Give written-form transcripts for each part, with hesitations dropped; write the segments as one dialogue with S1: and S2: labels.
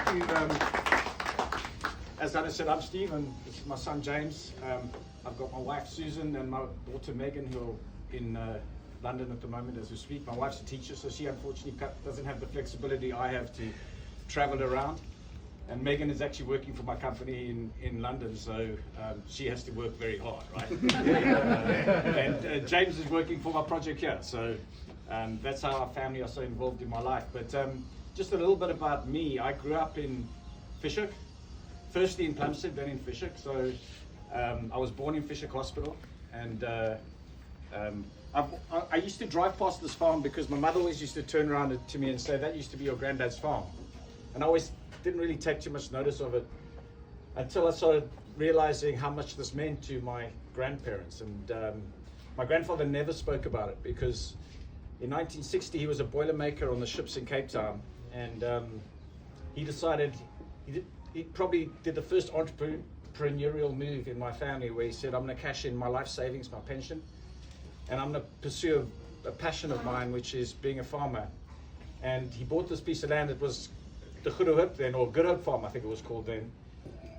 S1: thank you. As Anna said, I'm Steve, and this is my son James. I've got my wife Susan and my daughter Megan, who are in London at the moment as we speak. My wife's a teacher, so she unfortunately doesn't have the flexibility I have to travel around. And Megan is actually working for my company in London, so she has to work very hard, right? And James is working for my project here, so that's how our family are so involved in my life. But just a little bit about me. I grew up in Fish Hoek, firstly in Plumstead, then in Fish Hoek. So I was born in Fish Hoek Hospital, and I used to drive past this farm because my mother always used to turn around to me and say, "That used to be your granddad's farm." And I always didn't really take too much notice of it until I started realizing how much this meant to my grandparents. And my grandfather never spoke about it because in 1960 he was a boilermaker on the ships in Cape Town, and he decided he probably did the first entrepreneurial move in my family, where he said, "I'm going to cash in my life savings, my pension, and I'm going to pursue a passion of mine, which is being a farmer." And he bought this piece of land. It was the Fish Hoek then, or Good Hope Farm, I think it was called then.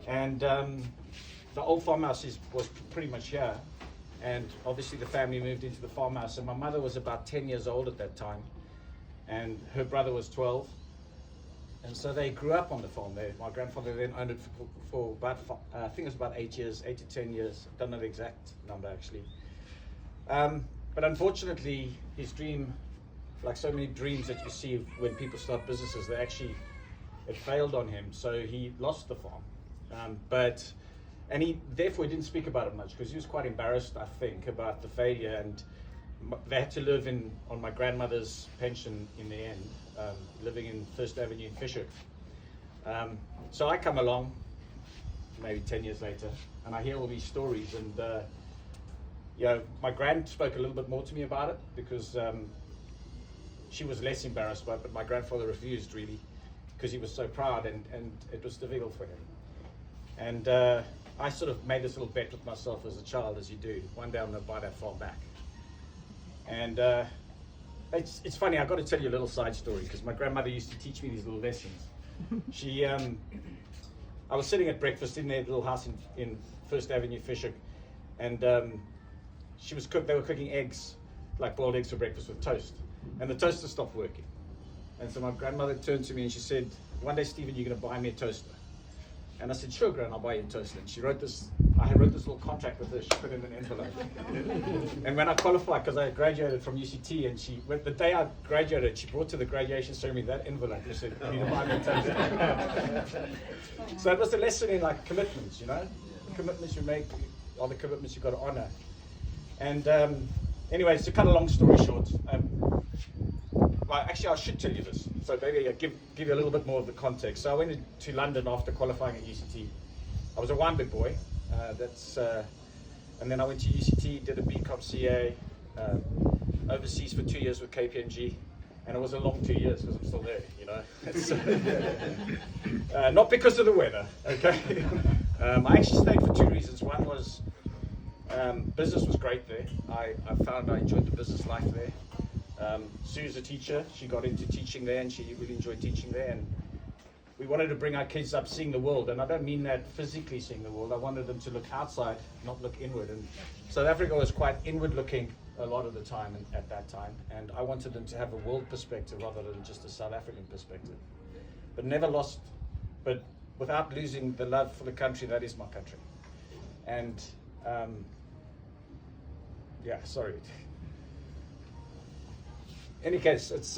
S1: And the old farmhouse was pretty much here. And obviously the family moved into the farmhouse. And my mother was about 10 years old at that time, and her brother was 12. And so they grew up on the farm there. My grandfather then owned it for about, I think it was about 8 to 10 years. I don't know the exact number actually. But unfortunately, his dream, like so many dreams that you see when people start businesses, it failed on him. So he lost the farm. And he therefore didn't speak about it much because he was quite embarrassed, I think, about the failure. And they had to live on my grandmother's pension in the end, living in First Avenue in Fish Hoek. So I come along maybe 10 years later, and I hear all these stories. And my grand spoke a little bit more to me about it because she was less embarrassed by it, but my grandfather refused really because he was so proud, and it was difficult for him. And I sort of made this little bet with myself as a child, as you do. One day I'm going to buy that farm back. And it's funny, I've got to tell you a little side story because my grandmother used to teach me these little lessons. I was sitting at breakfast in their little house in First Avenue, Fish Hoek, and they were cooking eggs, like boiled eggs for breakfast with toast. And the toaster stopped working. And so my grandmother turned to me and she said, "One day, Stephen, you're going to buy me a toaster." And I said, "Sure, Gran, I'll buy you a toaster." And I wrote this little contract with her. She put it in an envelope. And when I qualified, because I graduated from UCT, and the day I graduated, she brought to the graduation ceremony that envelope and said, "You need to buy me a toaster." So it was a lesson in like commitments, The commitments you make are the commitments you've got to honor. And anyway, to cut a long story short, actually I should tell you this, so maybe I'll give you a little bit more of the context. So I went to London after qualifying at UCT. I was a wine big boy, and then I went to UCT, did a BCom CA, overseas for 2 years with KPMG, and it was a long 2 years because I'm still there, It's, not because of the weather, okay? I actually stayed for 2 reasons. One was business was great there. I found I enjoyed the business life there. Sue's a teacher. She got into teaching there, and she really enjoyed teaching there. And we wanted to bring our kids up seeing the world. And I don't mean that physically seeing the world. I wanted them to look outside, not look inward. And South Africa was quite inward looking a lot of the time at that time. And I wanted them to have a world perspective rather than just a South African perspective. But without losing the love for the country that is my country. And sorry. Any case, it's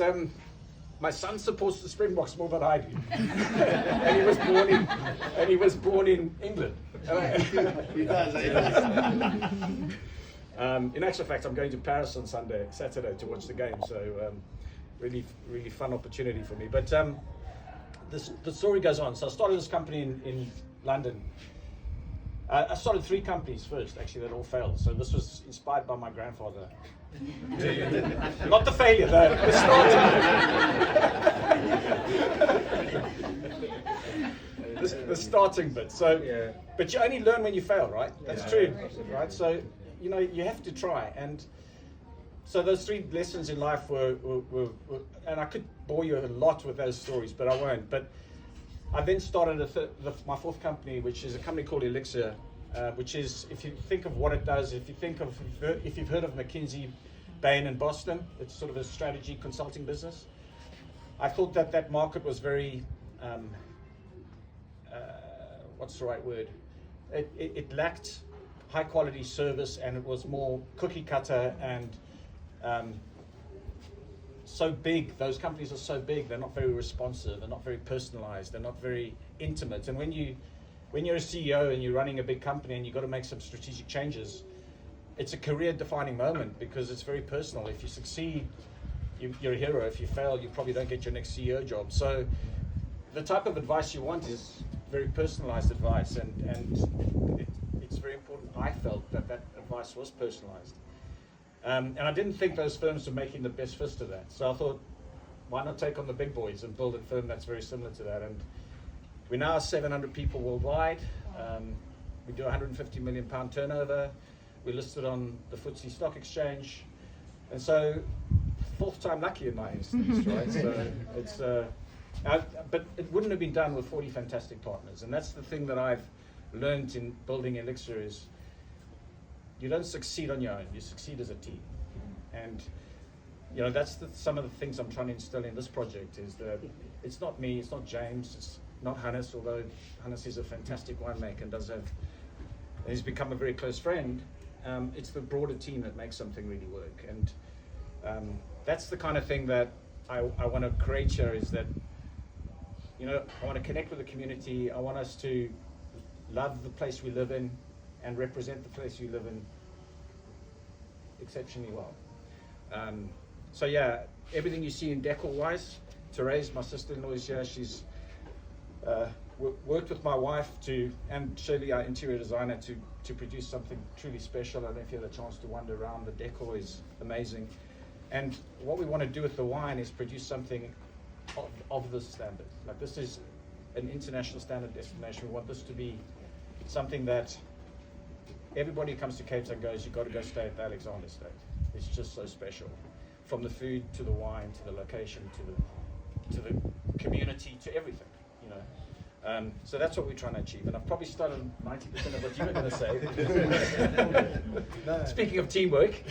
S1: my son supports the Springboks more than I do, and he was born in England.
S2: He does.
S1: In actual fact, I'm going to Paris on Saturday to watch the game. So really, really fun opportunity for me. But the story goes on. So I started this company in London. I started 3 companies first, actually, that all failed. So this was inspired by my grandfather. Not the failure, the starting. the starting bit. So, but you only learn when you fail, right? That's true, right? So, you have to try. And so those 3 lessons in life were, and I could bore you a lot with those stories, but I won't. But I then started my fourth company, which is a company called Elixir, which is, if you think of what it does, if you've heard of McKinsey, Bain and Boston, it's sort of a strategy consulting business. I thought that market was very, what's the right word? It lacked high quality service, and it was more cookie cutter and so big. Those companies are so big, they're not very responsive, they're not very personalized, they're not very intimate. And when you're a CEO and you're running a big company and you've got to make some strategic changes, it's a career defining moment because it's very personal. If you succeed, you're a hero. If you fail, you probably don't get your next CEO job. So the type of advice you want is very personalized advice, and it's very important. I felt that advice was personalized. And I didn't think those firms were making the best fist of that. So I thought, why not take on the big boys and build a firm that's very similar to that? And we now are 700 people worldwide. We do 150 million pound turnover. We're listed on the FTSE Stock Exchange. And so, fourth time lucky in my instance, right? So it's, but it wouldn't have been done with 40 fantastic partners. And that's the thing that I've learned in building Elixir is, you don't succeed on your own, you succeed as a team. And you know, that's some of the things I'm trying to instill in this project is that it's not me, it's not James, it's not Hannes, although Hannes is a fantastic winemaker and he's become a very close friend. It's the broader team that makes something really work. And that's the kind of thing that I want to create here, is that, you know, I want to connect with the community. I want us to love the place we live in and represent the place we live in exceptionally well. So yeah, everything you see in decor-wise, Therese, my sister-in-law, is here. She's worked with my wife and Shirley, our interior designer, to produce something truly special. I don't know if you had a chance to wander around. The decor is amazing. And what we want to do with the wine is produce something of this standard. Like, this is an international standard destination. We want this to be something that everybody who comes to Cape Town goes, you've got to go stay at the Alexander Estate. It's just so special. From the food to the wine to the location to the community to everything, you know. So that's what we're trying to achieve. And I've probably stolen 90% of what you were going to say.
S2: No.
S1: Speaking of teamwork.